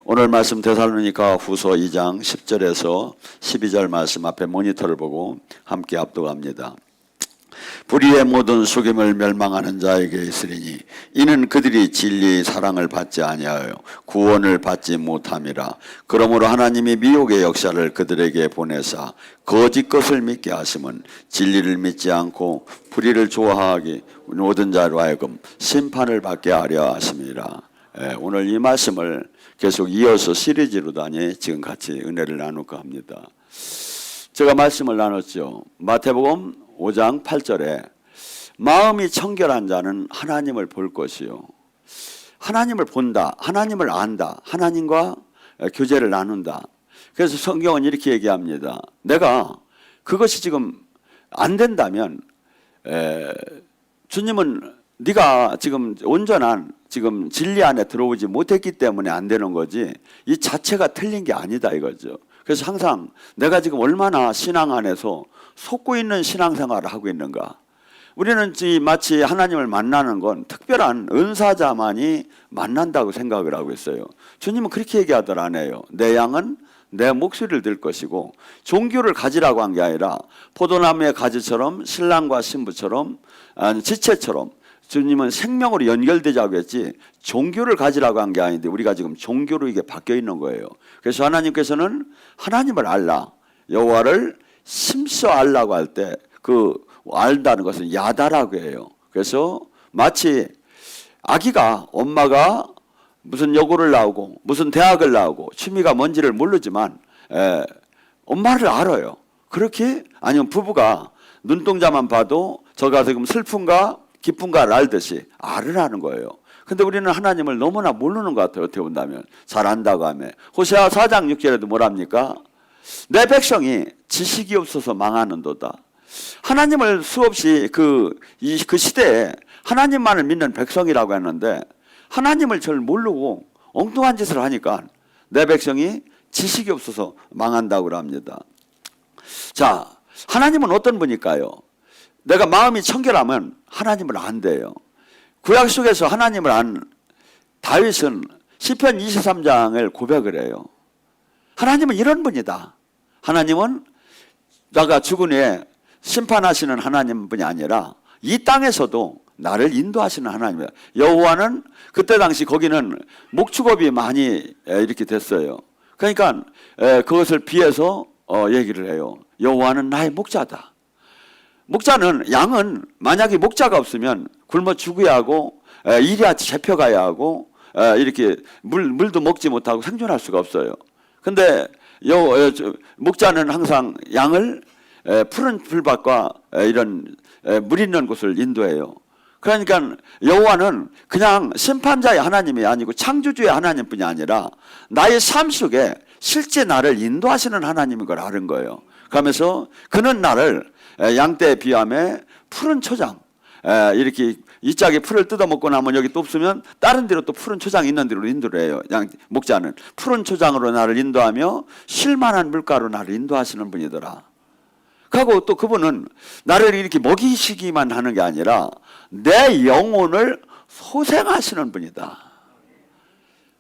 오늘 말씀 데살로니가 후서 2장 10절에서 12절 말씀 앞에 모니터를 보고 함께 압독합니다. 불의의 모든 속임을 멸망하는 자에게 있으리니 이는 그들이 진리의 사랑을 받지 아니하여 구원을 받지 못함이라. 그러므로 하나님이 미혹의 역사를 그들에게 보내사 거짓 것을 믿게 하심은 진리를 믿지 않고 불의를 좋아하기 모든 자로 하여금 심판을 받게 하려 하심이라. 오늘 이 말씀을 계속 이어서 시리즈로 다니 지금 같이 은혜를 나눌까 합니다. 제가 말씀을 나눴죠. 마태복음 5장 8절에 마음이 청결한 자는 하나님을 볼 것이요. 하나님을 본다. 하나님을 안다. 하나님과 교제를 나눈다. 그래서 성경은 이렇게 얘기합니다. 내가 그것이 지금 안 된다면 주님은 네가 지금 온전한 지금 진리 안에 들어오지 못했기 때문에 안 되는 거지 이 자체가 틀린 게 아니다 이거죠. 그래서 항상 내가 지금 얼마나 신앙 안에서 속고 있는 신앙생활을 하고 있는가. 우리는 마치 하나님을 만나는 건 특별한 은사자만이 만난다고 생각을 하고 있어요. 주님은 그렇게 얘기하더라네요. 내 양은 내 목소리를 들 것이고 종교를 가지라고 한 게 아니라 포도나무의 가지처럼 신랑과 신부처럼 지체처럼 주님은 생명으로 연결되자고 했지 종교를 가지라고 한 게 아닌데 우리가 지금 종교로 이게 바뀌어 있는 거예요. 그래서 하나님께서는 하나님을 알라, 여호와를 심써 알라고 할 때 그 알다는 것은 야다라고 해요. 그래서 마치 아기가 엄마가 무슨 여고를 나오고 무슨 대학을 나오고 취미가 뭔지를 모르지만 엄마를 알아요. 그렇게 아니면 부부가 눈동자만 봐도 저가 지금 슬픈가 기쁜가를 알듯이 알으라는 거예요. 근데 우리는 하나님을 너무나 모르는 것 같아요. 어떻게 본다면 잘 안다고 하면 호세아 4장 6절에도 뭐랍니까? 내 백성이 지식이 없어서 망하는도다. 하나님을 수없이 그 시대에 하나님만을 믿는 백성이라고 했는데 하나님을 잘 모르고 엉뚱한 짓을 하니까 내 백성이 지식이 없어서 망한다고 합니다. 자, 하나님은 어떤 분일까요? 내가 마음이 청결하면 하나님을 안대요. 구약 속에서 하나님을 안 다윗은 시편 23장을 고백을 해요. 하나님은 이런 분이다. 하나님은 내가 죽은 후에 심판하시는 하나님 분이 아니라 이 땅에서도 나를 인도하시는 하나님이에요. 여호와는 그때 당시 거기는 목축업이 많이 이렇게 됐어요. 그러니까 그것을 비해서 얘기를 해요. 여호와는 나의 목자다. 목자는 양은 만약에 목자가 없으면 굶어 죽어야 하고 이리아치 잡혀가야 하고 이렇게 물도 먹지 못하고 생존할 수가 없어요. 근데 목자는 항상 양을 푸른 풀밭과 이런 물 있는 곳을 인도해요. 그러니까 여호와는 그냥 심판자의 하나님이 아니고 창조주의 하나님뿐이 아니라 나의 삶 속에 실제 나를 인도하시는 하나님인 걸 아는 거예요. 그러면서 그는 나를 양떼에 비하며 푸른 초장 이렇게 이 짝에 풀을 뜯어먹고 나면 여기 또 없으면 다른 데로 또 푸른 초장이 있는 데로 인도를 해요. 목자는 푸른 초장으로 나를 인도하며 쉴만한 물가로 나를 인도하시는 분이더라. 그리고 또 그분은 나를 이렇게 먹이시기만 하는 게 아니라 내 영혼을 소생하시는 분이다.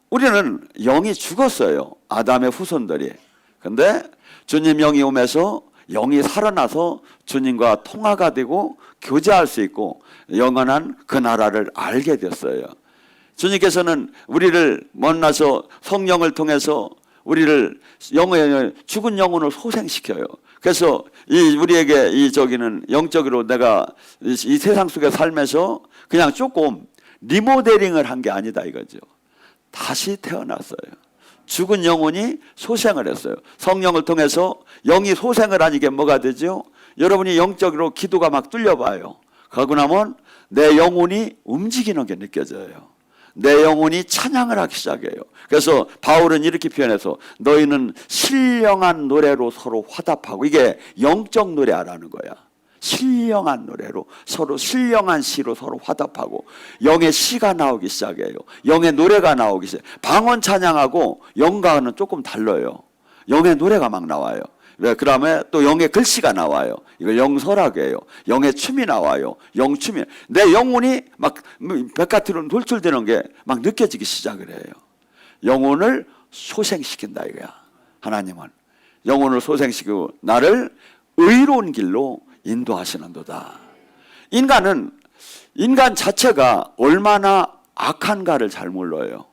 우리는 영이 죽었어요. 아담의 후손들이. 근데 주님 영이 오면서 영이 살아나서 주님과 통화가 되고 교제할 수 있고 영원한 그 나라를 알게 됐어요. 주님께서는 우리를 만나서 성령을 통해서 우리를 죽은 영혼을 소생시켜요. 그래서 우리에게 저기는 영적으로 내가 이 세상 속에 살면서 그냥 조금 리모델링을 한 게 아니다 이거죠. 다시 태어났어요. 죽은 영혼이 소생을 했어요. 성령을 통해서 영이 소생을 하니까 뭐가 되죠? 여러분이 영적으로 기도가 막 뚫려봐요. 그러고 나면 내 영혼이 움직이는 게 느껴져요. 내 영혼이 찬양을 하기 시작해요. 그래서 바울은 이렇게 표현해서 너희는 신령한 노래로 서로 화답하고 이게 영적 노래라는 거야. 신령한 노래로 서로 신령한 시로 서로 화답하고 영의 시가 나오기 시작해요. 영의 노래가 나오기 시작해요. 방언 찬양하고 영가는 조금 달라요. 영의 노래가 막 나와요. 그 다음에 또 영의 글씨가 나와요. 이걸 영설하게요. 영의 춤이 나와요. 영춤이. 내 영혼이 막 백화트로 돌출되는 게 막 느껴지기 시작을 해요. 영혼을 소생시킨다 이거야. 하나님은 영혼을 소생시키고 나를 의로운 길로 인도하시는도다. 인간 자체가 얼마나 악한가를 잘 몰라요.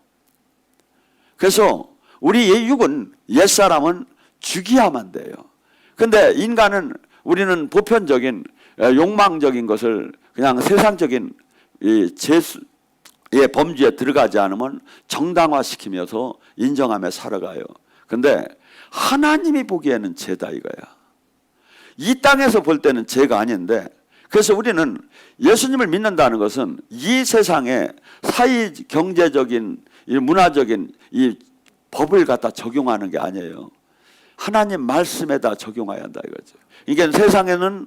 그래서 우리 육은, 옛사람은 죽여야만 돼요. 근데 우리는 보편적인 욕망적인 것을 그냥 세상적인 의 범주에 들어가지 않으면 정당화시키면서 인정하며 살아가요. 근데 하나님이 보기에는 죄다 이거야. 이 땅에서 볼 때는 죄가 아닌데, 그래서 우리는 예수님을 믿는다는 것은 이 세상에 사회 경제적인 문화적인 이 법을 갖다 적용하는 게 아니에요. 하나님 말씀에다 적용해야 한다 이거죠. 이게 세상에는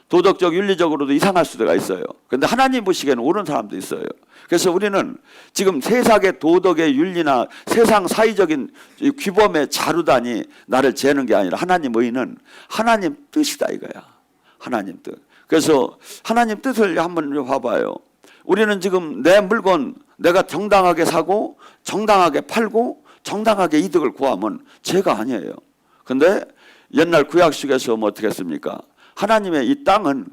도덕적 윤리적으로도 이상할 수가 있어요. 그런데 하나님 보시기에는 옳은 사람도 있어요. 그래서 우리는 지금 세상의 도덕의 윤리나 세상 사회적인 규범의 자루단이 나를 재는 게 아니라 하나님 의는 하나님 뜻이다 이거야. 하나님 뜻. 그래서 하나님 뜻을 한번 봐봐요. 우리는 지금 내 물건 내가 정당하게 사고 정당하게 팔고 정당하게 이득을 구하면 죄가 아니에요. 근데 옛날 구약식에서 뭐 어떻게 했습니까? 하나님의 이 땅은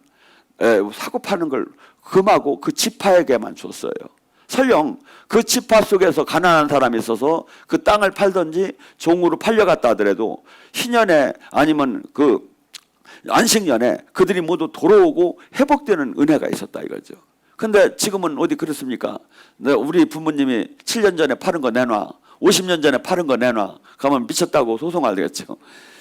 사고 파는 걸 금하고 그 지파에게만 줬어요. 설령 그 지파 속에서 가난한 사람이 있어서 그 땅을 팔든지 종으로 팔려갔다 하더라도 희년에 아니면 그 안식년에 그들이 모두 돌아오고 회복되는 은혜가 있었다 이거죠. 근데 지금은 어디 그렇습니까? 우리 부모님이 7년 전에 파는 거 내놔, 50년 전에 파는 거 내놔 가면 미쳤다고 소송할 되겠죠.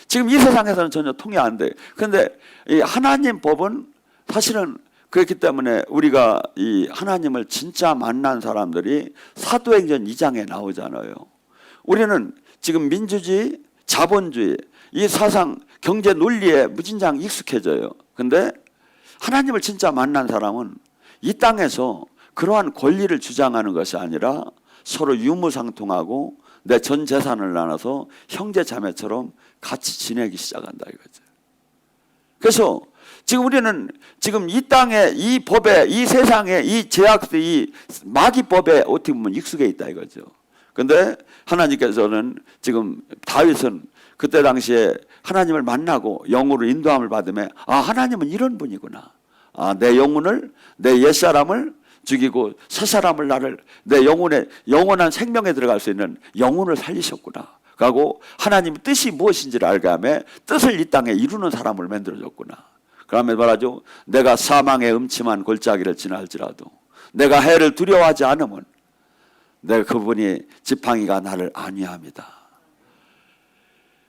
지금 이 세상에서는 전혀 통해 안 돼. 그런데 이 하나님 법은 사실은 그렇기 때문에 우리가 이 하나님을 진짜 만난 사람들이 사도행전 2장에 나오잖아요. 우리는 지금 민주주의, 자본주의, 이 사상, 경제 논리에 무진장 익숙해져요. 근데 하나님을 진짜 만난 사람은 이 땅에서 그러한 권리를 주장하는 것이 아니라 서로 유무상통하고 내 전 재산을 나눠서 형제 자매처럼 같이 지내기 시작한다 이거죠. 그래서 지금 우리는 지금 이 땅에 이 법에 이 세상에 이 제약의 이 마귀법에 어떻게 보면 익숙해 있다 이거죠. 그런데 하나님께서는 지금 다윗은 그때 당시에 하나님을 만나고 영으로 인도함을 받으며 하나님은 이런 분이구나. 내 영혼을 내 옛사람을 죽이고 새사람을 나를 내 영원한 생명에 들어갈 수 있는 영혼을 살리셨구나. 그리고 하나님의 뜻이 무엇인지를 알게 하며 뜻을 이 땅에 이루는 사람을 만들어줬구나. 그러면 말하죠. 내가 사망의 음침한 골짜기를 지날지라도 내가 해를 두려워하지 않으면 내가 그분이 지팡이가 나를 안위합니다.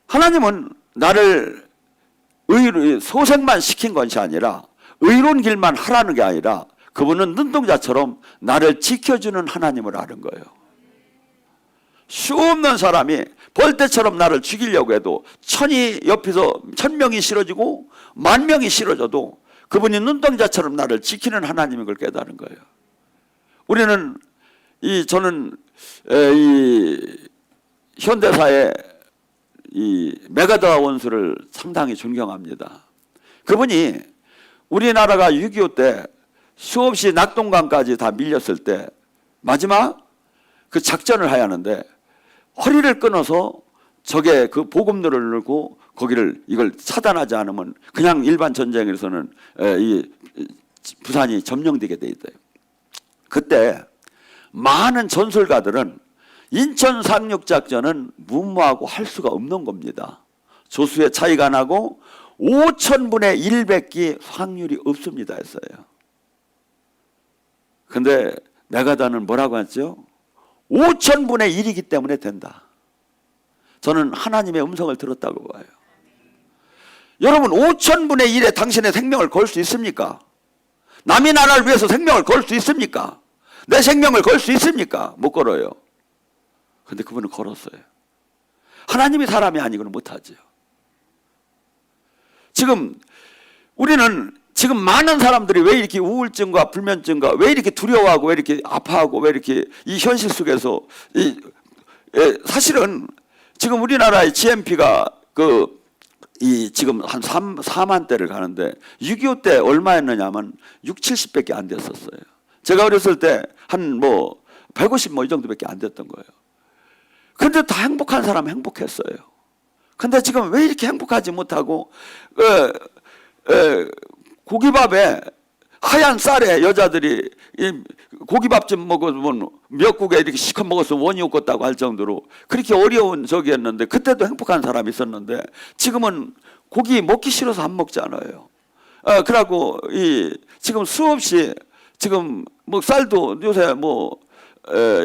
하나님은 나를 소생만 시킨 것이 아니라 의로운 길만 하라는 게 아니라 그분은 눈동자처럼 나를 지켜주는 하나님을 아는 거예요. 수없는 사람이 벌떼처럼 나를 죽이려고 해도 천이 옆에서 1000명이 싫어지고 10,000명이 싫어져도 그분이 눈동자처럼 나를 지키는 하나님인 걸 깨달은 거예요. 저는 이 현대사의 이 메가더 원수를 상당히 존경합니다. 그분이 우리나라가 6.25 때 수없이 낙동강까지 다 밀렸을 때 마지막 그 작전을 해야 하는데 허리를 끊어서 적의 그 보급로를 넣고 이걸 차단하지 않으면 그냥 일반 전쟁에서는 이 부산이 점령되게 돼 있대요. 그때 많은 전술가들은 인천 상륙작전은 무모하고 할 수가 없는 겁니다. 조수의 차이가 나고 5,000분의 100기 확률이 없습니다 했어요. 근데 메가더는 뭐라고 했죠? 5,000분의 1이기 때문에 된다. 저는 하나님의 음성을 들었다고 봐요. 여러분 5,000분의 1에 당신의 생명을 걸 수 있습니까? 남의 나라를 위해서 생명을 걸 수 있습니까? 내 생명을 걸 수 있습니까? 못 걸어요. 근데 그분은 걸었어요. 하나님이 사람이 아니고는 못하죠. 우리는 지금 많은 사람들이 왜 이렇게 우울증과 불면증과 왜 이렇게 두려워하고 왜 이렇게 아파하고 왜 이렇게 이 현실 속에서 사실은 지금 우리나라의 GNP가 지금 한 4만 대를 가는데 6.25 때 얼마였느냐면 60-70밖에 안 됐었어요. 제가 어렸을 때 한 150 이 정도밖에 안 됐던 거예요. 근데 다 행복한 사람은 행복했어요. 근데 지금 왜 이렇게 행복하지 못하고 고기밥에 하얀 쌀에 여자들이 고기밥 좀 먹으면 미역국에 이렇게 시커 먹어서 원이 없겠다고 할 정도로 그렇게 어려운 적이었는데, 그때도 행복한 사람이 있었는데 지금은 고기 먹기 싫어서 안 먹잖아요. 그러고 지금 수없이 지금 뭐 쌀도 요새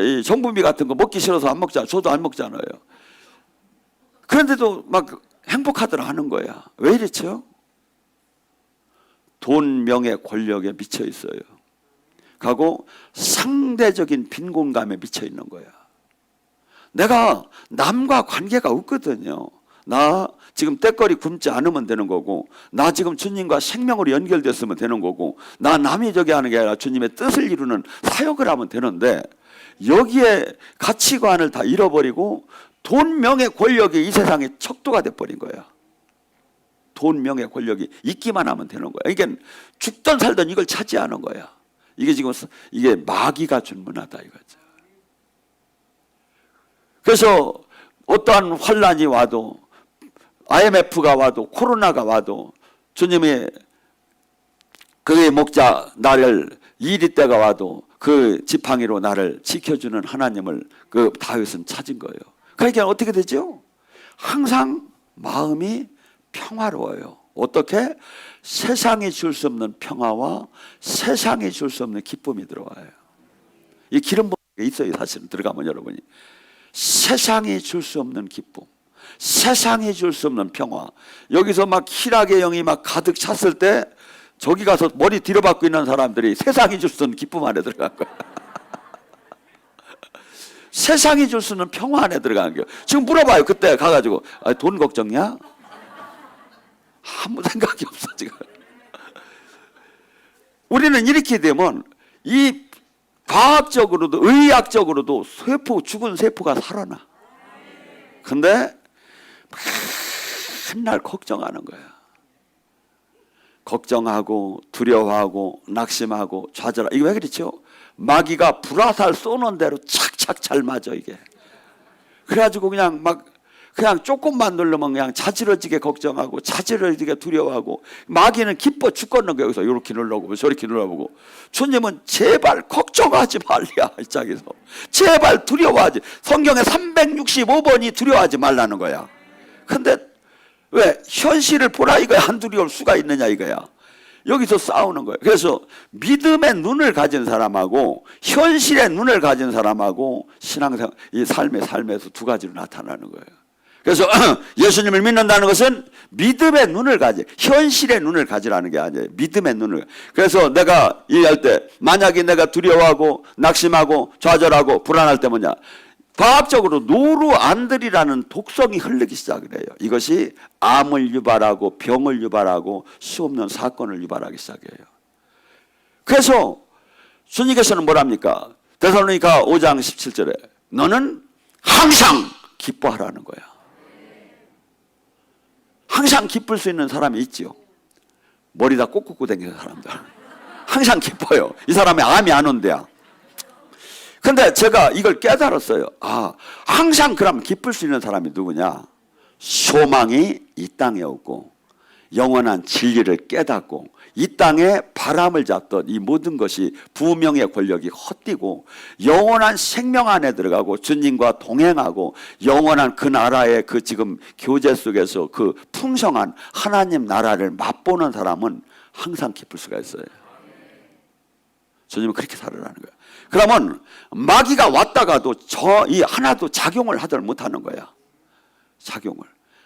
이 정부미 같은 거 먹기 싫어서 안 먹잖아요. 저도 안 먹잖아요. 그런데도 막 행복하더라 하는 거야. 왜 이랬죠? 돈, 명예, 권력에 미쳐 있어요. 하고 상대적인 빈곤감에 미쳐 있는 거야. 내가 남과 관계가 없거든요. 나 지금 때거리 굶지 않으면 되는 거고, 나 지금 주님과 생명으로 연결됐으면 되는 거고, 나 남이 저기 하는 게 아니라 주님의 뜻을 이루는 사역을 하면 되는데, 여기에 가치관을 다 잃어버리고 돈, 명예, 권력이 이 세상의 척도가 돼버린 거야. 돈, 명예, 권력이 있기만 하면 되는 거야. 이게 죽던 살던 이걸 차지하는 거야. 이게 지금 이게 마귀가 준 문화다 이거죠. 그래서 어떠한 환란이 와도, IMF가 와도, 코로나가 와도, 주님의 그의 목자 나를 이리 때가 와도 그 지팡이로 나를 지켜주는 하나님을 그 다윗은 찾은 거예요. 그러니까 어떻게 되죠? 항상 마음이 평화로워요. 어떻게? 세상이 줄 수 없는 평화와 세상이 줄 수 없는 기쁨이 들어와요. 이 기름 부음이 있어요. 사실은 들어가면 여러분이 세상이 줄 수 없는 기쁨, 세상이 줄 수 없는 평화. 여기서 막 희락의 영이 막 가득 찼을 때 저기 가서 머리 뒤로 박고 있는 사람들이 세상이 줄 수 없는 기쁨 안에 들어간 거야. 세상이 줄 수 없는 평화 안에 들어간 거예요. 지금 물어봐요. 그때 가가지고 돈 걱정이야? 아무 생각이 없어 지금. 우리는 이렇게 되면 이 과학적으로도 의학적으로도 죽은 세포가 살아나. 근데 맨날 걱정하는 거야. 걱정하고 두려워하고 낙심하고 좌절하고. 이게 왜 그렇죠? 마귀가 불화살 쏘는 대로 착착 잘 맞아 이게. 그래가지고 그냥 조금만 누르면 그냥 자지러지게 걱정하고 자지러지게 두려워하고, 마귀는 기뻐 죽겠는 거야. 여기서 이렇게 눌러보고 저렇게 눌러보고. 주님은 제발 걱정하지 말랴 시작해서 제발 두려워하지. 성경에 365번이 두려워하지 말라는 거야. 근데 왜? 현실을 보라 이거야. 안 두려울 수가 있느냐 이거야. 여기서 싸우는 거예요. 그래서 믿음의 눈을 가진 사람하고 현실의 눈을 가진 사람하고 신앙생활, 이 삶에서 두 가지로 나타나는 거예요. 그래서 예수님을 믿는다는 것은 믿음의 눈을 현실의 눈을 가지라는 게 아니에요. 믿음의 눈을. 그래서 내가 얘기할 때 만약에 내가 두려워하고 낙심하고 좌절하고 불안할 때 뭐냐? 과학적으로 노르안들이라는 독성이 흐르기 시작을 해요. 이것이 암을 유발하고 병을 유발하고 수없는 사건을 유발하기 시작해요. 그래서 주님께서는 뭐랍니까? 데살로니가 5장 17절에 너는 항상 기뻐하라는 거야. 항상 기쁠 수 있는 사람이 있지요. 머리 다 꽂고 다니는 사람들. 항상 기뻐요. 이 사람이 암이 안 온대야. 근데 제가 이걸 깨달았어요. 항상 그럼 기쁠 수 있는 사람이 누구냐? 소망이 이 땅에 없고 영원한 진리를 깨닫고 이 땅에 바람을 잡던 이 모든 것이 부명의 권력이 헛디고 영원한 생명 안에 들어가고 주님과 동행하고 영원한 그 나라의 그 지금 교제 속에서 그 풍성한 하나님 나라를 맛보는 사람은 항상 기쁠 수가 있어요. 주님은 그렇게 살으라는 거예요. 그러면 마귀가 왔다가도 이 하나도 작용을 하들 못하는 거야. 작용을.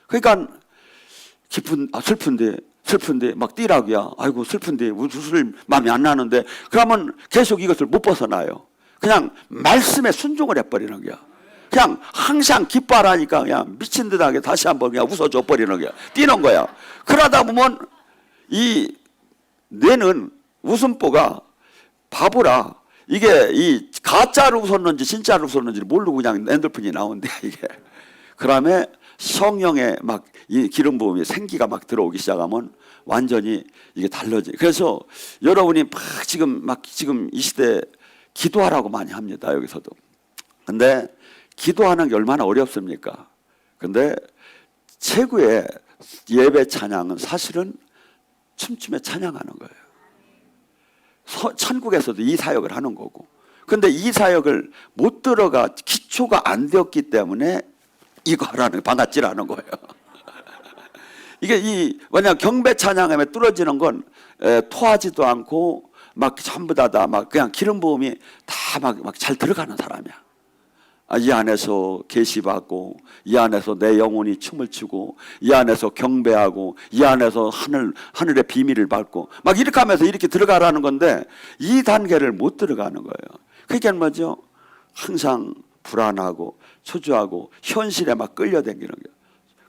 그러니까 슬픈데 막 뛰라고야. 아이고 슬픈데 웃을 마음이 안 나는데, 그러면 계속 이것을 못 벗어나요. 그냥 말씀에 순종을 해버리는 거야. 그냥 항상 기뻐하라니까 그냥 미친 듯하게 다시 한번 그냥 웃어줘 버리는 거야. 뛰는 거야. 그러다 보면 이 뇌는 웃음보가 바보라. 이게 이 가짜로 웃었는지 진짜로 웃었는지 모르고 그냥 엔돌핀이 나온대 이게. 그다음에 성령의 막 이 기름 부음이 생기가 막 들어오기 시작하면 완전히 이게 달라지. 그래서 여러분이 지금 이 시대 기도하라고 많이 합니다. 여기서도. 근데 기도하는 게 얼마나 어렵습니까? 근데 최고의 예배 찬양은 사실은 춤추며 찬양하는 거예요. 천국에서도 이 사역을 하는 거고. 근데 이 사역을 못 들어가 기초가 안 되었기 때문에 이거 하라는 방앗질하는 거예요. 이게 왜냐 경배 찬양함에 뚫어지는 건 토하지도 않고 막 전부 다 막 그냥 기름 부음이 다 막 잘 들어가는 사람이야. 이 안에서 계시받고, 이 안에서 내 영혼이 춤을 추고, 이 안에서 경배하고, 이 안에서 하늘의 비밀을 받고, 막 이렇게 하면서 이렇게 들어가라는 건데, 이 단계를 못 들어가는 거예요. 그게 뭐죠? 항상 불안하고, 초조하고, 현실에 막 끌려다니는 거예요.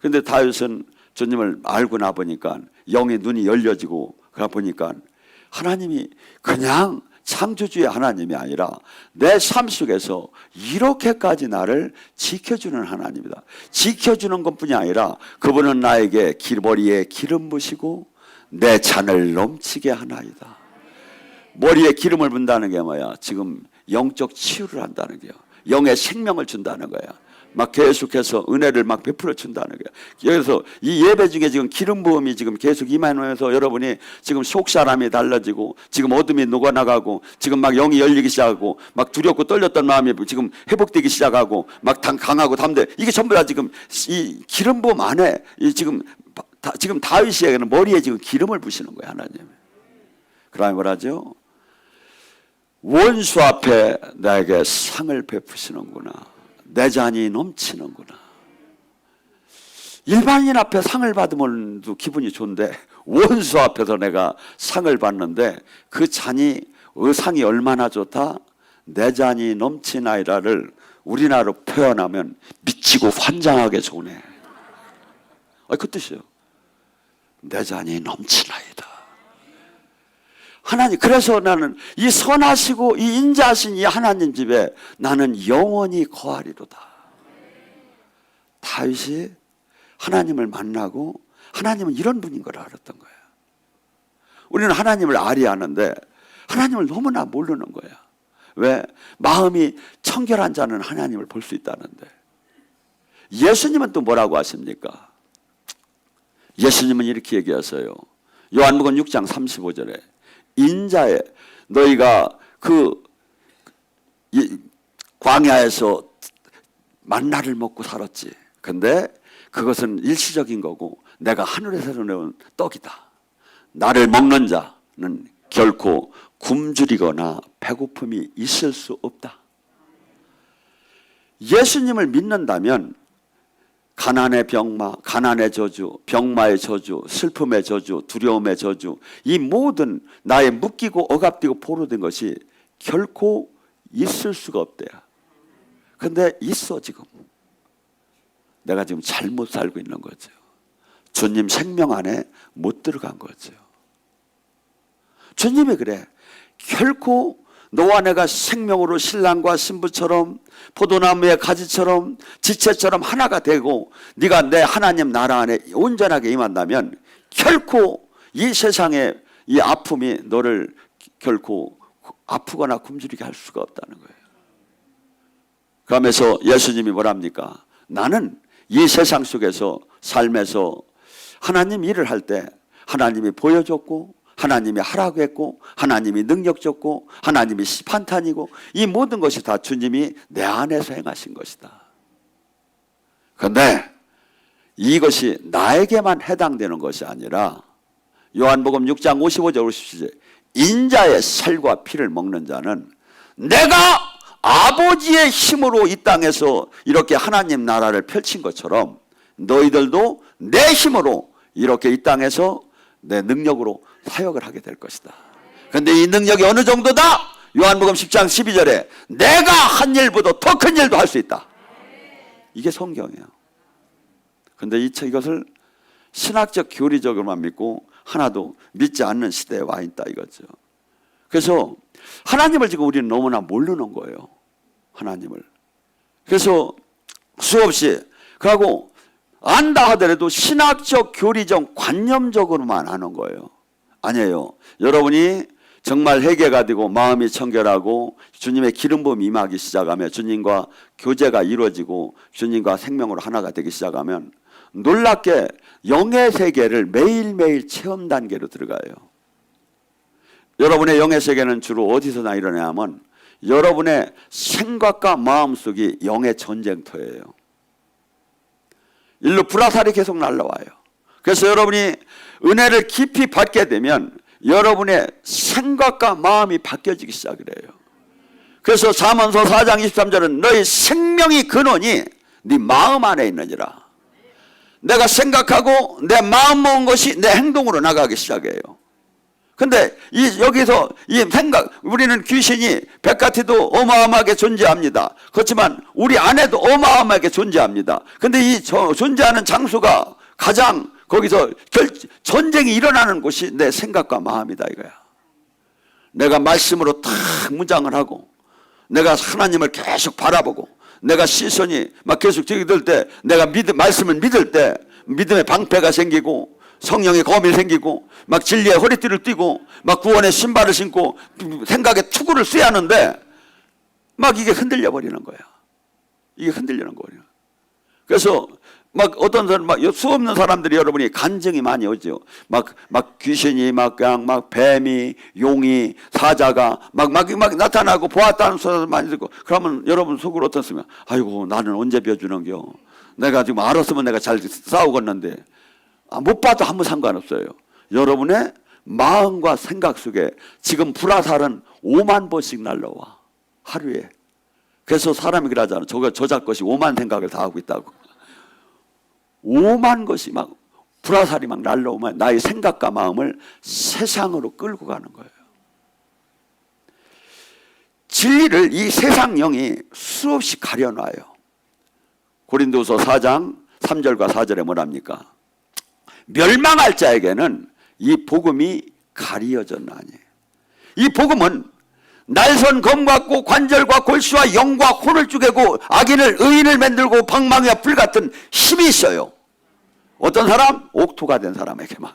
근데 다윗은 주님을 알고 나 보니까, 영의 눈이 열려지고, 그러다 보니까, 하나님이 그냥 창조주의 하나님이 아니라 내 삶 속에서 이렇게까지 나를 지켜주는 하나님이다. 지켜주는 것뿐이 아니라 그분은 나에게 머리에 기름 부시고 내 잔을 넘치게 하나이다. 머리에 기름을 붓는다는 게 뭐야? 지금 영적 치유를 한다는 거야. 영의 생명을 준다는 거야. 막 계속해서 은혜를 막 베풀어 준다는 거예요. 그래서 이 예배 중에 지금 기름 부음이 지금 계속 임하면서 여러분이 지금 속사람이 달라지고 지금 어둠이 녹아나가고 지금 막 영이 열리기 시작하고 막 두렵고 떨렸던 마음이 지금 회복되기 시작하고 막 강하고 담대 이게 전부 다 지금 이 기름 부음 안에 지금 다윗에게는 머리에 지금 기름을 부시는 거예요, 하나님. 그러면 뭐라죠? 원수 앞에 나에게 상을 베푸시는구나. 내 잔이 넘치는구나. 일반인 앞에 상을 받으면 기분이 좋은데 원수 앞에서 내가 상을 받는데 그 잔이 상이 얼마나 좋다? 내 잔이 넘치나이다를 우리나라로 표현하면 미치고 환장하게 좋네. 그 뜻이에요. 내 잔이 넘치나이다. 하나님, 그래서 나는 이 선하시고 이 인자하신 이 하나님 집에 나는 영원히 거하리로다. 다윗이 하나님을 만나고 하나님은 이런 분인 걸 알았던 거야. 우리는 하나님을 아리하는데 하나님을 너무나 모르는 거야. 왜? 마음이 청결한 자는 하나님을 볼 수 있다는데. 예수님은 또 뭐라고 하십니까? 예수님은 이렇게 얘기하세요. 요한복음 6장 35절에 인자에 너희가 그 광야에서 만나를 먹고 살았지. 근데 그것은 일시적인 거고 내가 하늘에서 내려온 떡이다. 나를 먹는 자는 결코 굶주리거나 배고픔이 있을 수 없다. 예수님을 믿는다면 가난의 병마, 가난의 저주, 병마의 저주, 슬픔의 저주, 두려움의 저주, 이 모든 나의 묶이고 억압되고 포로된 것이 결코 있을 수가 없대요. 근데 있어 지금. 내가 지금 잘못 살고 있는 거죠. 주님 생명 안에 못 들어간 거죠. 주님이 그래. 결코 너와 내가 생명으로 신랑과 신부처럼 포도나무의 가지처럼 지체처럼 하나가 되고 네가 내 하나님 나라 안에 온전하게 임한다면 결코 이 세상의 이 아픔이 너를 결코 아프거나 굶주리게 할 수가 없다는 거예요. 그러면서 예수님이 뭐랍니까? 나는 이 세상 속에서 삶에서 하나님 일을 할 때 하나님이 보여줬고 하나님이 하라고 했고 하나님이 능력 줬고 하나님이 시판탄이고 이 모든 것이 다 주님이 내 안에서 행하신 것이다. 그런데 이것이 나에게만 해당되는 것이 아니라 요한복음 6장 55절 57절 인자의 살과 피를 먹는 자는 내가 아버지의 힘으로 이 땅에서 이렇게 하나님 나라를 펼친 것처럼 너희들도 내 힘으로 이렇게 이 땅에서 내 능력으로 사역을 하게 될 것이다. 그런데 이 능력이 어느 정도다? 요한복음 10장 12절에 내가 한 일보다 더 큰 일도 할 수 있다. 이게 성경이에요. 그런데 이것을 신학적 교리적으로만 믿고 하나도 믿지 않는 시대에 와 있다 이거죠. 그래서 하나님을 지금 우리는 너무나 모르는 거예요. 하나님을. 그래서 수없이 그러고 안다 하더라도 신학적 교리적 관념적으로만 하는 거예요. 아니에요. 여러분이 정말 회개가 되고 마음이 청결하고 주님의 기름 부음이 임하기 시작하며 주님과 교제가 이루어지고 주님과 생명으로 하나가 되기 시작하면 놀랍게 영의 세계를 매일매일 체험 단계로 들어가요. 여러분의 영의 세계는 주로 어디서나 일어나냐면 여러분의 생각과 마음속이 영의 전쟁터예요. 일로 불화살이 계속 날라와요. 그래서 여러분이 은혜를 깊이 받게 되면 여러분의 생각과 마음이 바뀌어지기 시작을 해요. 그래서 잠언서 4장 23절은 너희 생명이 근원이 네 마음 안에 있느니라. 내가 생각하고 내 마음 먹은 것이 내 행동으로 나가기 시작해요. 근데 여기서 이 생각, 우리는 귀신이 백가티도 어마어마하게 존재합니다. 그렇지만 우리 안에도 어마어마하게 존재합니다. 근데 이 존재하는 장소가 가장 거기서 전쟁이 일어나는 곳이 내 생각과 마음이다 이거야. 내가 말씀으로 탁 무장을 하고 내가 하나님을 계속 바라보고 내가 시선이 막 계속 저기 들 때 내가 말씀을 믿을 때 믿음의 방패가 생기고 성령의 검이 생기고 막 진리의 허리띠를 띠고 막 구원의 신발을 신고 생각의 투구를 써야 하는데 막 이게 흔들려 버리는 거야. 이게 흔들리는 거예요. 그래서 막 어떤 사람 막 수 없는 사람들이 여러분이 간증이 많이 오죠. 막 귀신이 막 그냥 막 뱀이 용이 사자가 막 나타나고 보았다는 소리 많이 듣고 그러면 여러분 속으로 어떻습니까? 아이고 나는 언제 벼주는겨. 내가 지금 알았으면 내가 잘 싸우겠는데 못 봐도 아무 상관없어요. 여러분의 마음과 생각 속에 지금 불화살은 5만 번씩 날라와 하루에. 그래서 사람이 그러잖아. 저작 것이 5만 생각을 다 하고 있다고. 5만 것이 막 불화살이 막 날라오면 나의 생각과 마음을 세상으로 끌고 가는 거예요. 진리를 이 세상 영이 수없이 가려놔요. 고린도서 4장 3절과 4절에 뭐랍니까? 멸망할 자에게는 이 복음이 가리어졌나니. 이 복음은 날선 검 같고 관절과 골수와 영과 혼을 쪼개고 악인을 의인을 만들고 방망이와 불 같은 힘이 있어요. 어떤 사람? 옥토가 된 사람에게만.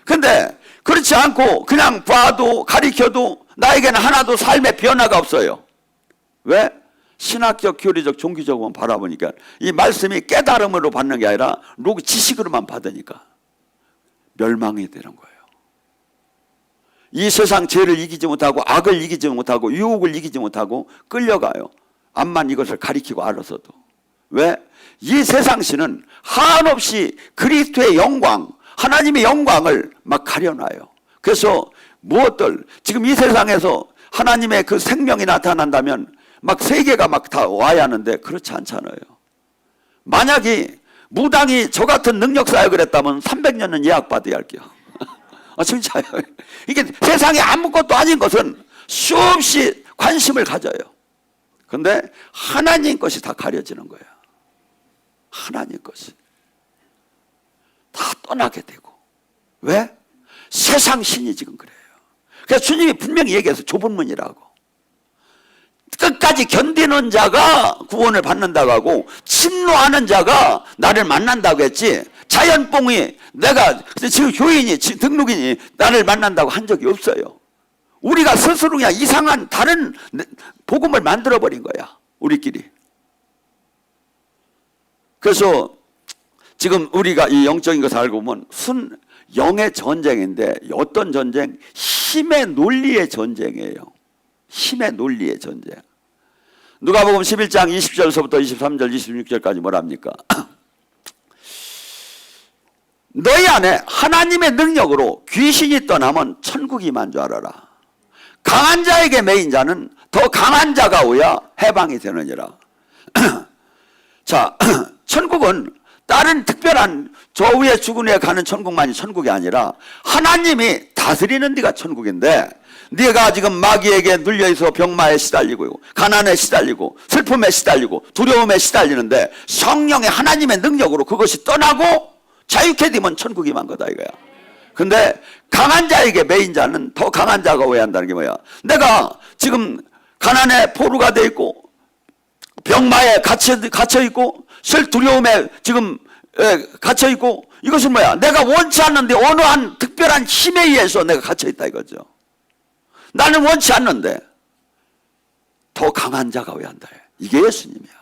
근데 그렇지 않고 그냥 봐도 가리켜도 나에게는 하나도 삶의 변화가 없어요. 왜? 신학적, 교리적, 종교적으로만 바라보니까 이 말씀이 깨달음으로 받는 게 아니라 지식으로만 받으니까 멸망이 되는 거예요. 이 세상 죄를 이기지 못하고 악을 이기지 못하고 유혹을 이기지 못하고 끌려가요. 암만 이것을 가리키고 알아서도. 왜? 이 세상 신은 한없이 그리스도의 영광, 하나님의 영광을 막 가려놔요. 그래서 무엇들 지금 이 세상에서 하나님의 그 생명이 나타난다면 막 세계가 막 다 와야 하는데 그렇지 않잖아요. 만약에 무당이 저 같은 능력 사역을 했다면 300년은 예약받아야 할게요. 진짜요. 이게 세상에 아무것도 아닌 것은 수없이 관심을 가져요. 그런데 하나님 것이 다 가려지는 거예요. 하나님 것이 다 떠나게 되고. 왜? 세상 신이 지금 그래요. 그래서 주님이 분명히 얘기해서 좁은 문이라고. 끝까지 견디는 자가 구원을 받는다고 하고 침노하는 자가 나를 만난다고 했지, 자연뽕이 내가 지금 교인이 등록인이 나를 만난다고 한 적이 없어요. 우리가 스스로 그냥 이상한 다른 복음을 만들어버린 거야, 우리끼리. 그래서 지금 우리가 이 영적인 것을 알고 보면 영의 전쟁인데, 어떤 전쟁? 힘의 논리의 전쟁이에요. 힘의 논리의 전쟁. 누가복음 11장 20절서부터 23절 26절까지 뭐랍니까? 너희 안에 하나님의 능력으로 귀신이 떠나면 천국이 임한 줄 알아라. 강한 자에게 매인 자는 더 강한 자가 오야 해방이 되느니라. 자, 천국은 다른 특별한 저 위에 죽은 애 가는 천국만이 천국이 아니라 하나님이 다스리는 데가 천국인데, 네가 지금 마귀에게 눌려있어 병마에 시달리고 가난에 시달리고 슬픔에 시달리고 두려움에 시달리는데 성령의 하나님의 능력으로 그것이 떠나고 자유케 되면 천국이 만 거다 이거야. 근데 강한 자에게 매인 자는 더 강한 자가 오야 한다는 게 뭐야? 내가 지금 가난에 포로가 돼 있고 병마에 갇혀 있고 두려움에 지금 갇혀 있고, 이것은 뭐야? 내가 원치 않는데 어느 한 특별한 힘에 의해서 내가 갇혀 있다 이거죠. 나는 원치 않는데 더 강한 자가 왜 한다. 이게 예수님이야.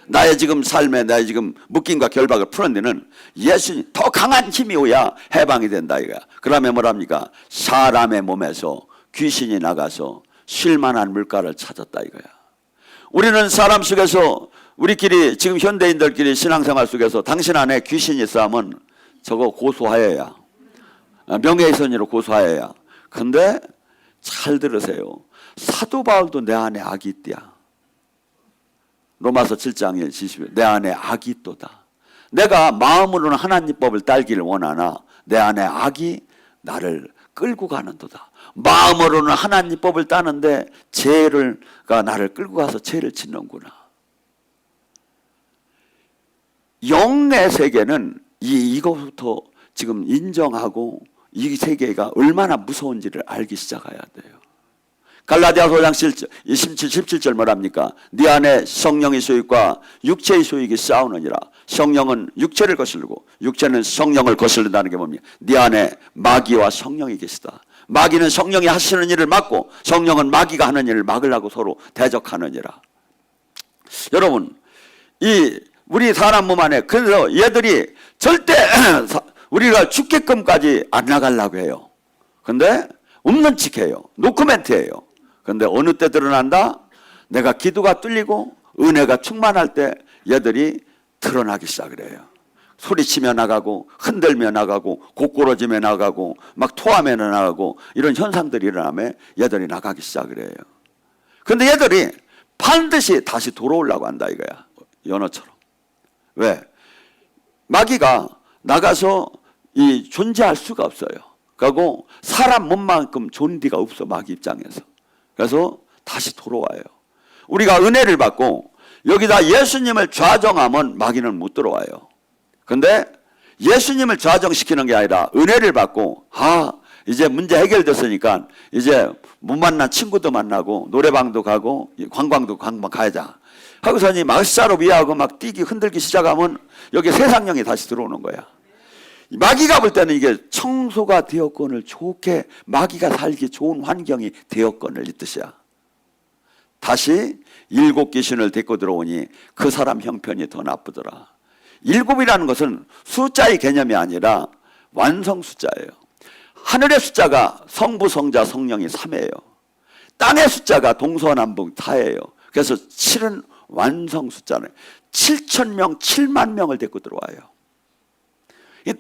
나의 지금 삶에 나의 지금 묶임과 결박을 푸는 데는 예수님 더 강한 힘이 오야 해방이 된다 이거야. 그러면 뭐랍니까? 사람의 몸에서 귀신이 나가서 쉴만한 물가를 찾았다 이거야. 우리는 사람 속에서 우리끼리 지금 현대인들끼리 신앙생활 속에서 당신 안에 귀신이 있으면 저거 고소하여야, 명예훼손으로 고소하여야. 근데 잘 들으세요. 사도 바울도 내 안에 악이 있대야. 로마서 7장 70절 내 안에 악이 있도다. 내가 마음으로는 하나님 법을 따르기를 원하나 내 안에 악이 나를 끌고 가는도다. 마음으로는 하나님 법을 따는데 죄가 나를 끌고 가서 죄를 짓는구나. 영의 세계는 이거부터 지금 인정하고 이 세계가 얼마나 무서운지를 알기 시작해야 돼요. 갈라디아서 5장 17절 뭐랍니까? 네 안에 성령의 소유과 육체의 소유가 싸우느니라. 성령은 육체를 거스르고 육체는 성령을 거스른다는 게 뭡니까? 네 안에 마귀와 성령이 계시다. 마귀는 성령이 하시는 일을 막고 성령은 마귀가 하는 일을 막으려고 서로 대적하느니라. 여러분, 우리 사람 몸 안에 그래서 얘들이 절대 우리가 죽게끔까지 안 나가려고 해요. 근데 없는 척해요. 노코멘트예요. 근데 어느 때 드러난다? 내가 기도가 뚫리고 은혜가 충만할 때 얘들이 드러나기 시작을 해요. 소리치며 나가고 흔들며 나가고 고꾸러지며 나가고 막 토하며 나가고 이런 현상들이 일어나면 얘들이 나가기 시작을 해요. 근데 얘들이 반드시 다시 돌아오려고 한다 이거야. 연어처럼. 왜? 마귀가 나가서 존재할 수가 없어요. 그리고 사람 몸만큼 좋은 데가 없어 마귀 입장에서. 그래서 다시 돌아와요. 우리가 은혜를 받고 여기다 예수님을 좌정하면 마귀는 못 들어와요. 근데 예수님을 좌정시키는 게 아니라 은혜를 받고 이제 문제 해결됐으니까 이제 못 만난 친구도 만나고 노래방도 가고 관광도 가자 하고서니 마시자로 위하고 막 뛰기 흔들기 시작하면 여기 세상령이 다시 들어오는 거야. 마귀가 볼 때는 이게 청소가 되었건을 좋게 마귀가 살기 좋은 환경이 되었건을 이 뜻이야. 다시 7 귀신을 데리고 들어오니 그 사람 형편이 더 나쁘더라. 7이라는 것은 숫자의 개념이 아니라 완성 숫자예요. 하늘의 숫자가 성부, 성자, 성령이 3이에요. 땅의 숫자가 동서남북 4예요. 그래서 7은 완성 숫자네. 7,000명, 7만 명을 데리고 들어와요.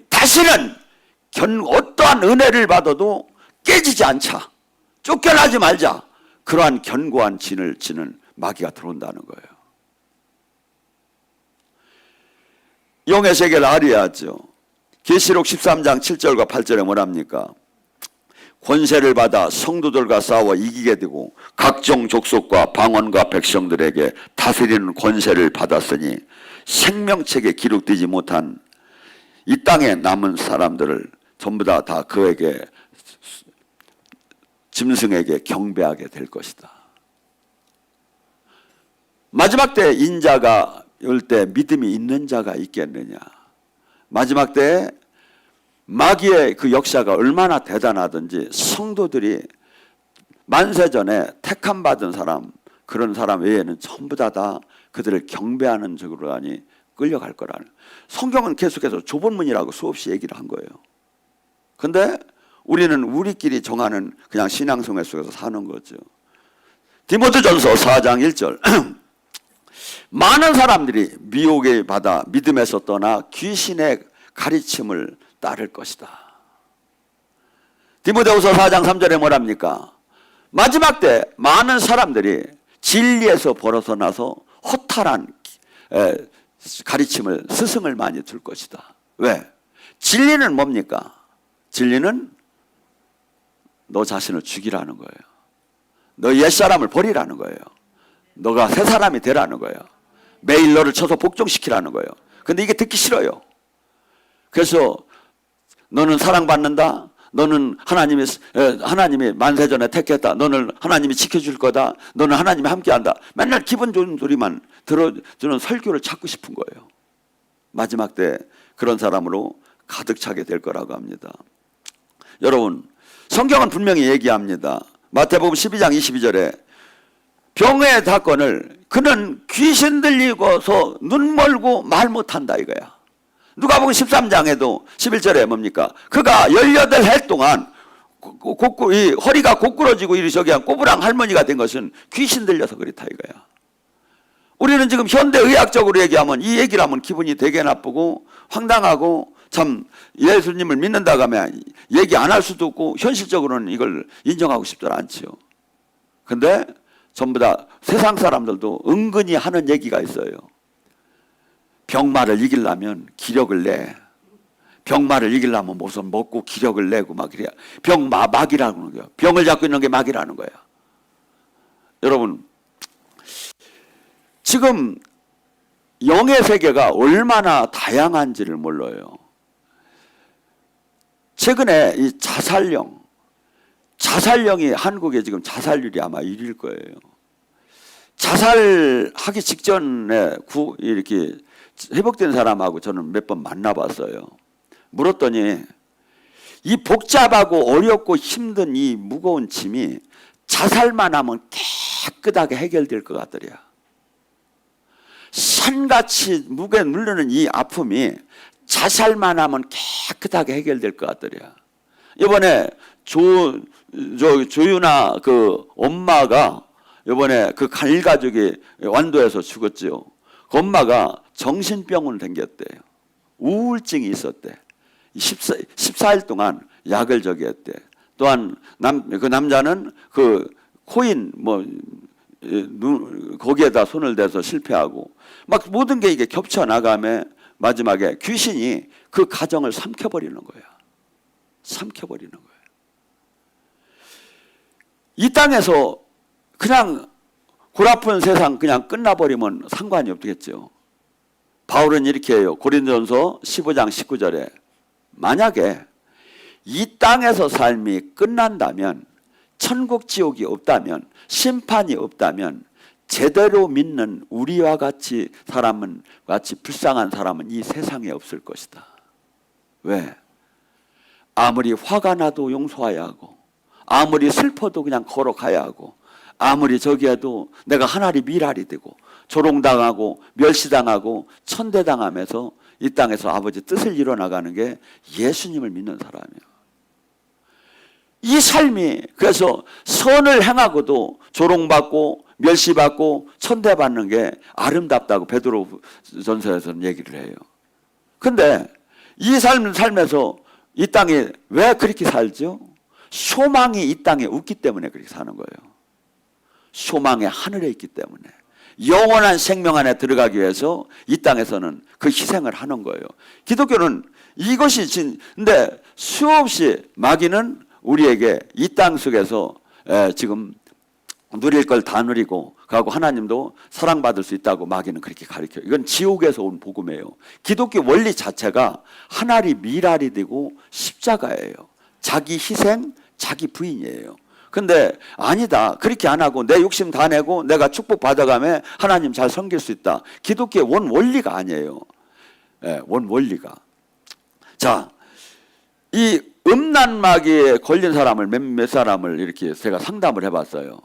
다시는 어떠한 은혜를 받아도 깨지지 않자. 쫓겨나지 말자. 그러한 견고한 진을 지는 마귀가 들어온다는 거예요. 영의 세계를 알아야죠. 계시록 13장 7절과 8절에 뭐랍니까? 권세를 받아 성도들과 싸워 이기게 되고 각종 족속과 방언과 백성들에게 다스리는 권세를 받았으니 생명책에 기록되지 못한 이 땅에 남은 사람들을 전부 다 그에게 짐승에게 경배하게 될 것이다. 마지막 때 인자가 올 때 믿음이 있는 자가 있겠느냐. 마지막 때 마귀의 그 역사가 얼마나 대단하든지 성도들이 만세전에 택함 받은 사람, 그런 사람 외에는 전부 다 그들을 경배하는 쪽으로 하니 끌려갈 거라는. 성경은 계속해서 좁은 문이라고 수없이 얘기를 한 거예요. 근데 우리는 우리끼리 정하는 그냥 신앙생활 속에서 사는 거죠. 디모데전서 4장 1절 많은 사람들이 미혹에 받아 믿음에서 떠나 귀신의 가르침을 따를 것이다. 디모데후서 4장 3절에 뭐랍니까? 마지막 때 많은 사람들이 진리에서 벗어나서 허탈한 가르침을 스승을 많이 둘 것이다. 왜? 진리는 뭡니까? 진리는 너 자신을 죽이라는 거예요. 너 옛사람을 버리라는 거예요. 너가 새 사람이 되라는 거예요. 매일 너를 쳐서 복종시키라는 거예요. 근데 이게 듣기 싫어요. 그래서 너는 사랑받는다. 너는 하나님이 만세전에 택했다. 너는 하나님이 지켜줄 거다. 너는 하나님이 함께한다. 맨날 기분 좋은 소리만 들어주는 설교를 찾고 싶은 거예요. 마지막 때 그런 사람으로 가득 차게 될 거라고 합니다. 여러분, 성경은 분명히 얘기합니다. 마태복음 12장 22절에 병의 사건을 그는 귀신 들리고서 눈 멀고 말 못한다 이거야. 누가복음 13장에도 11절에 뭡니까? 그가 18해 동안 이 허리가 고꾸러지고 이 저기 한 꼬부랑 할머니가 된 것은 귀신 들려서 그렇다 이거야. 우리는 지금 현대의학적으로 얘기하면 이 얘기를 하면 기분이 되게 나쁘고 황당하고 참 예수님을 믿는다고 하면 얘기 안 할 수도 없고 현실적으로는 이걸 인정하고 싶지 않지요. 근데 전부 다 세상 사람들도 은근히 하는 얘기가 있어요. 병마를 이기려면 기력을 내. 병마를 이기려면 무슨 먹고 기력을 내고 막 그래야. 막이라는 거야. 병을 잡고 있는 게 막이라는 거야. 여러분, 지금 영의 세계가 얼마나 다양한지를 몰라요. 최근에 이 자살령이 한국에 지금 자살률이 아마 1위일 거예요. 자살하기 직전에 이렇게 회복된 사람하고 저는 몇 번 만나봤어요. 물었더니 이 복잡하고 어렵고 힘든 이 무거운 짐이 자살만 하면 깨끗하게 해결될 것 같더래요. 산같이 무게 누르는 이 아픔이 자살만 하면 깨끗하게 해결될 것 같더래요. 이번에 조윤아 그 엄마가 이번에 그 일가족이 완도에서 죽었죠. 그 엄마가 정신병을 댕겼대요. 우울증이 있었대. 14일 동안 약을 저기 했대. 또한 그 남자는 그 코인 거기에다 손을 대서 실패하고 막 모든 게 이게 겹쳐 나가며 마지막에 귀신이 그 가정을 삼켜버리는 거야. 삼켜버리는 거야. 이 땅에서 그냥 골아픈 세상 그냥 끝나버리면 상관이 없겠죠. 바울은 이렇게 해요. 고린도전서 15장 19절에 만약에 이 땅에서 삶이 끝난다면, 천국 지옥이 없다면, 심판이 없다면 제대로 믿는 우리와 같이 불쌍한 사람은 이 세상에 없을 것이다. 왜? 아무리 화가 나도 용서해야 하고, 아무리 슬퍼도 그냥 걸어가야 하고, 아무리 저기 해도 내가 하나리 미랄이 되고 조롱당하고 멸시당하고 천대당하면서 이 땅에서 아버지 뜻을 이뤄나가는 게 예수님을 믿는 사람이에요. 이 삶이 그래서 선을 행하고도 조롱받고 멸시받고 천대받는 게 아름답다고 베드로전서에서는 얘기를 해요. 근데 이 삶을 살면서 이 땅에 왜 그렇게 살죠? 소망이 이 땅에 없기 때문에 그렇게 사는 거예요. 소망이 하늘에 있기 때문에 영원한 생명 안에 들어가기 위해서 이 땅에서는 그 희생을 하는 거예요. 기독교는 이것이 근데 수없이 마귀는 우리에게 이 땅 속에서 지금 누릴 걸 다 누리고 가고 하나님도 사랑받을 수 있다고 마귀는 그렇게 가르쳐요. 이건 지옥에서 온 복음이에요. 기독교 원리 자체가 하나리 미랄이 되고 십자가예요. 자기 희생, 자기 부인이에요. 근데 아니다. 그렇게 안 하고 내 욕심 다 내고 내가 축복 받아가며 하나님 잘 섬길 수 있다. 기독교의 원 원리가 아니에요. 원 원리가. 자, 이 음란마귀에 걸린 사람을 몇 사람을 이렇게 제가 상담을 해봤어요.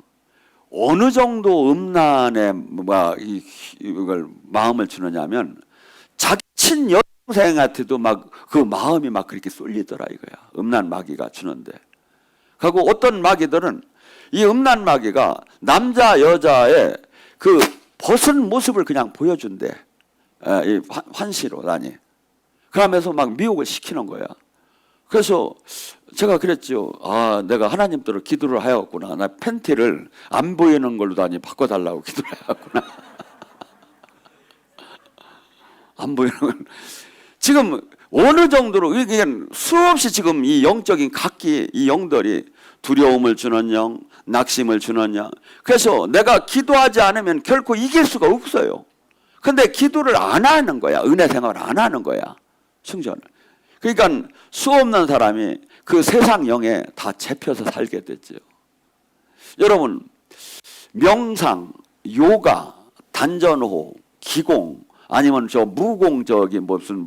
어느 정도 음란에 이걸 마음을 주느냐면 자기 친여동생한테도 막 그 마음이 막 그렇게 쏠리더라 이거야. 음란마귀가 주는데. 그리고 어떤 마귀들은 이 음란마귀가 남자 여자의 그 벗은 모습을 그냥 보여준대. 이 환시로 다니. 그러면서 막 미혹을 시키는 거야. 그래서 제가 그랬죠. 아, 내가 하나님 대로 기도를 하였구나. 나 팬티를 안 보이는 걸로 다니 바꿔달라고 기도를 하였구나. 안 보이는 걸. 지금 어느 정도로 이게 수없이 지금 이 영적인 각기 이 영들이 두려움을 주는 영, 낙심을 주는 영. 그래서 내가 기도하지 않으면 결코 이길 수가 없어요. 근데 기도를 안 하는 거야. 은혜 생활을 안 하는 거야. 충전을. 그러니까 수 없는 사람이 그 세상 영에 다 잡혀서 살게 됐죠. 여러분, 명상, 요가, 단전호흡, 기공, 아니면 저 무공적인 무슨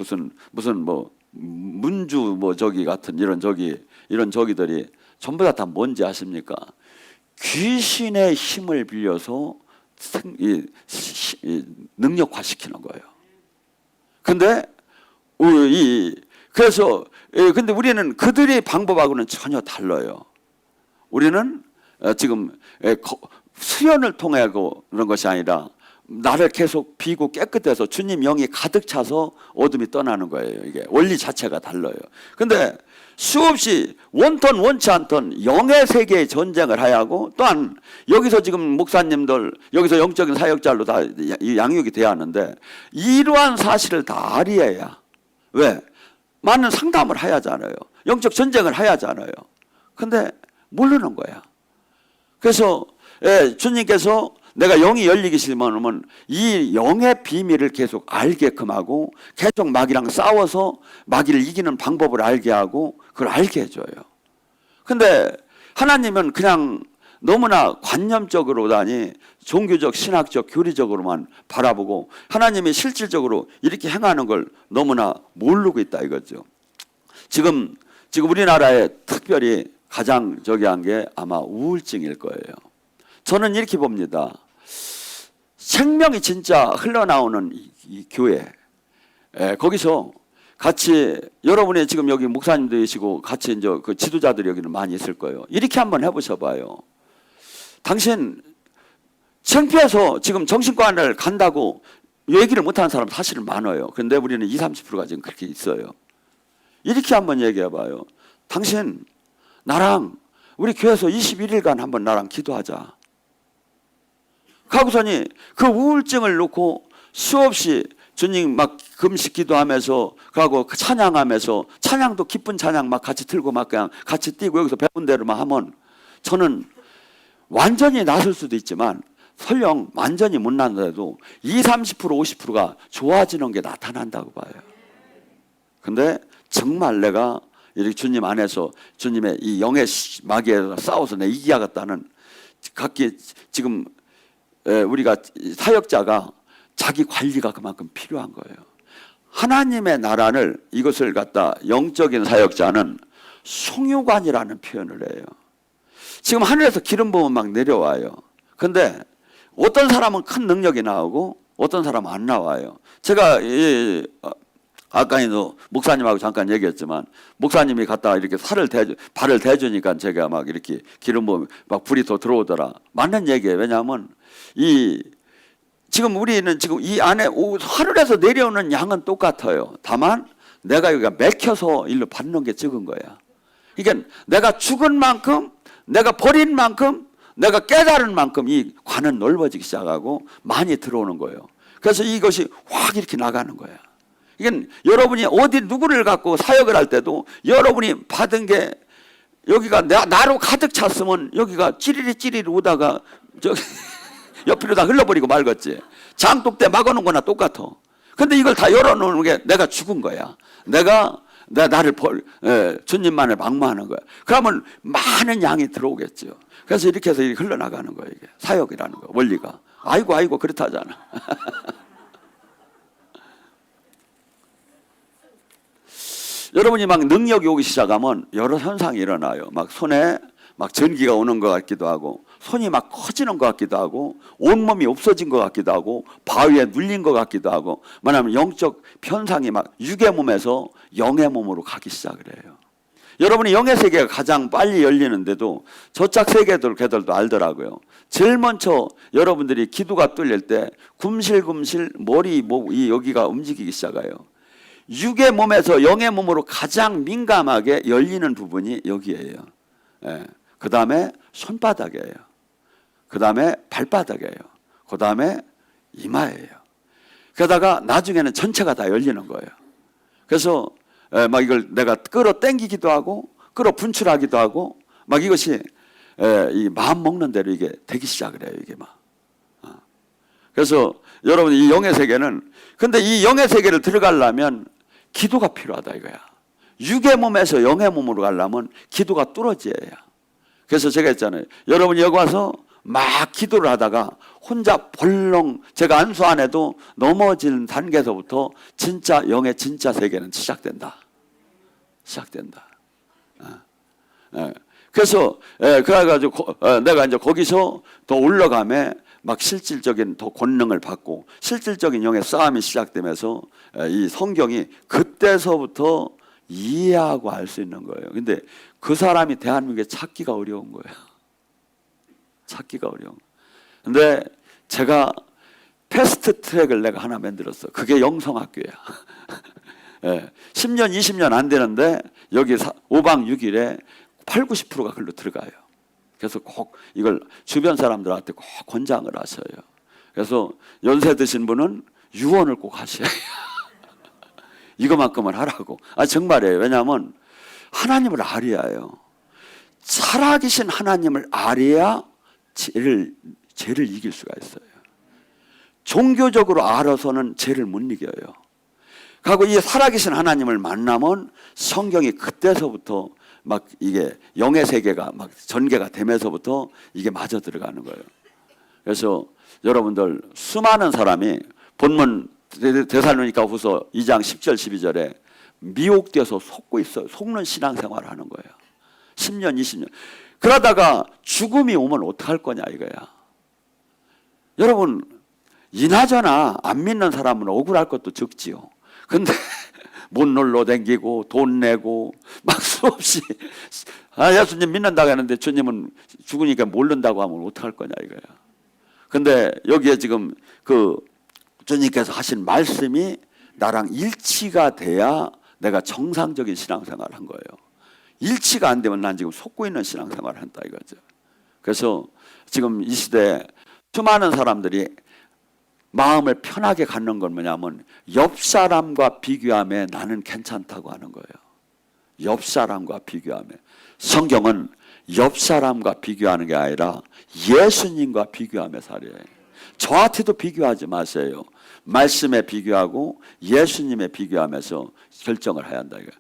문주 저기 같은 이런 저기들이 전부 다 뭔지 아십니까? 귀신의 힘을 빌려서 능력화시키는 거예요. 근데 그래서 근데 우리는 그들의 방법하고는 전혀 달라요. 우리는 지금 수련을 통하고 그런 것이 아니라 나를 계속 비고 깨끗해서 주님 영이 가득 차서 어둠이 떠나는 거예요. 이게 원리 자체가 달라요. 근데 수없이 원턴 원치 않던 영의 세계의 전쟁을 해야 하고, 또한 여기서 지금 목사님들 여기서 영적인 사역자로 다 양육이 돼야 하는데 이러한 사실을 다 알아야, 왜? 많은 상담을 해야 하잖아요. 영적 전쟁을 해야 하잖아요. 근데 모르는 거야. 그래서 주님께서 내가 영이 열리기 싫으면 이 영의 비밀을 계속 알게끔 하고, 계속 마귀랑 싸워서 마귀를 이기는 방법을 알게 하고 그걸 알게 해줘요. 근데 하나님은 그냥 너무나 관념적으로다니 종교적, 신학적, 교리적으로만 바라보고 하나님이 실질적으로 이렇게 행하는 걸 너무나 모르고 있다 이거죠. 지금 우리나라에 특별히 가장 한 게 아마 우울증일 거예요. 저는 이렇게 봅니다. 생명이 진짜 흘러나오는 이 교회, 거기서 같이 여러분의 지금 여기 목사님도 계시고 같이 이제 그 지도자들이 여기는 많이 있을 거예요. 이렇게 한번 해보셔봐요. 당신 창피해서 지금 정신과를 간다고 얘기를 못하는 사람 사실은 많아요. 그런데 우리는 20, 30%가 지금 그렇게 있어요. 이렇게 한번 얘기해봐요. 당신 나랑 우리 교회에서 21일간 한번 나랑 기도하자. 가고서니 그 우울증을 놓고 수없이 주님 막 금식 기도하면서 가고 찬양하면서, 찬양도 기쁜 찬양 막 같이 틀고 막 그냥 같이 뛰고 여기서 배운 대로만 하면 저는 완전히 나설 수도 있지만 설령 완전히 못 나더라도 20, 30%, 50%가 좋아지는 게 나타난다고 봐요. 근데 정말 내가 이렇게 주님 안에서 주님의 이 영의 마귀에 싸워서 내 이기야겠다는 각기 지금 우리가 사역자가 자기 관리가 그만큼 필요한 거예요. 하나님의 나라를 이것을 갖다 영적인 사역자는 송유관이라는 표현을 해요. 지금 하늘에서 기름 부으면 막 내려와요. 근데 어떤 사람은 큰 능력이 나오고 어떤 사람은 안 나와요. 제가 아까도 목사님하고 잠깐 얘기했지만 목사님이 갔다가 이렇게 발을 대주니까 제가 막 이렇게 기름 부으면 막 불이 더 들어오더라. 맞는 얘기예요. 왜냐하면 지금 우리는 지금 이 안에 하늘에서 내려오는 양은 똑같아요. 다만 내가 여기가 맥혀서 일로 받는 게 적은 거야. 그러니까 내가 죽은 만큼, 내가 버린 만큼, 내가 깨달은 만큼 이 관은 넓어지기 시작하고 많이 들어오는 거예요. 그래서 이것이 확 이렇게 나가는 거야. 이건 여러분이 어디 누구를 갖고 사역을 할 때도 여러분이 받은 게 여기가 나로 가득 찼으면 여기가 찌리리 오다가 저기 옆으로 다 흘러버리고 말겠지. 장독대 막아놓은 거나 똑같아. 근데 이걸 다 열어놓는 게 내가 죽은 거야. 나를 주님만을 방무하는 거야. 그러면 많은 양이 들어오겠죠. 그래서 이렇게 해서 이렇게 흘러나가는 거예요. 이게 사역이라는 거, 원리가. 아이고 그렇다잖아. 여러분이 막 능력이 오기 시작하면 여러 현상이 일어나요. 막 손에 막 전기가 오는 것 같기도 하고, 손이 막 커지는 것 같기도 하고, 온몸이 없어진 것 같기도 하고, 바위에 눌린 것 같기도 하고, 뭐냐면 영적 편상이 막 육의 몸에서 영의 몸으로 가기 시작을 해요. 여러분이 영의 세계가 가장 빨리 열리는데도 저짝 세계들도 알더라고요. 제일 먼저 여러분들이 기도가 뚫릴 때 굼실굼실 머리, 목, 여기가 움직이기 시작해요. 육의 몸에서 영의 몸으로 가장 민감하게 열리는 부분이 여기예요. 그 다음에 손바닥이에요. 그 다음에 발바닥이에요. 그 다음에 이마예요. 그러다가 나중에는 전체가 다 열리는 거예요. 그래서 막 이걸 내가 끌어당기기도 하고 끌어 분출하기도 하고 막 이것이 이 마음 먹는 대로 이게 되기 시작을 해요. 이게 막. 그래서 여러분 이 영의 세계는, 근데 이 영의 세계를 들어가려면 기도가 필요하다 이거야. 육의 몸에서 영의 몸으로 가려면 기도가 뚫어져야. 그래서 제가 했잖아요. 여러분이 여기 와서 막 기도를 하다가 혼자 벌렁, 제가 안수 안 해도 넘어지는 단계에서부터 진짜 영의 진짜 세계는 시작된다. 그래서 그래가지고 내가 이제 거기서 더 올라가면 막 실질적인 더 권능을 받고 실질적인 영의 싸움이 시작되면서 이 성경이 그때서부터 이해하고 알 수 있는 거예요. 근데 그 사람이 대한민국에 찾기가 어려운 거예요. 찾기가 어려운 거예요. 근데 제가 패스트 트랙을 내가 하나 만들었어. 그게 영성학교야. 10년, 20년 안 되는데 여기 5박 6일에 8, 90%가 글로 들어가요. 그래서 꼭 이걸 주변 사람들한테 꼭 권장을 하셔요. 그래서 연세 드신 분은 유언을 꼭 하셔야 해요. 이거만큼은 하라고. 정말이에요. 왜냐하면 하나님을 알아야 해요. 살아계신 하나님을 알아야 죄를 이길 수가 있어요. 종교적으로 알아서는 죄를 못 이겨요. 그리고 이 살아계신 하나님을 만나면 성경이 그때서부터 막 이게 영의 세계가 막 전개가 되면서부터 이게 맞아 들어가는 거예요. 그래서 여러분들 수많은 사람이 본문 데살로니가 후서 2장 10절 12절에 미혹돼서 속고 있어요. 속는 신앙생활을 하는 거예요. 10년 20년 그러다가 죽음이 오면 어떡할 거냐 이거야. 여러분 이나저나 안 믿는 사람은 억울할 것도 적지요. 근데 못 놀러 댕기고 돈 내고 막 수없이 예수님 믿는다고 하는데 주님은 죽으니까 모른다고 하면 어떡할 거냐 이거야. 근데 여기에 지금 그 주님께서 하신 말씀이 나랑 일치가 돼야 내가 정상적인 신앙생활을 한 거예요. 일치가 안 되면 난 지금 속고 있는 신앙생활을 한다 이거죠. 그래서 지금 이 시대에 수많은 사람들이 마음을 편하게 갖는 건 뭐냐면 옆 사람과 비교하면 나는 괜찮다고 하는 거예요. 옆 사람과 비교하면. 성경은 옆 사람과 비교하는 게 아니라 예수님과 비교하며 살아요. 저한테도 비교하지 마세요. 말씀에 비교하고 예수님에 비교하면서 결정을 해야 한다 이거예요.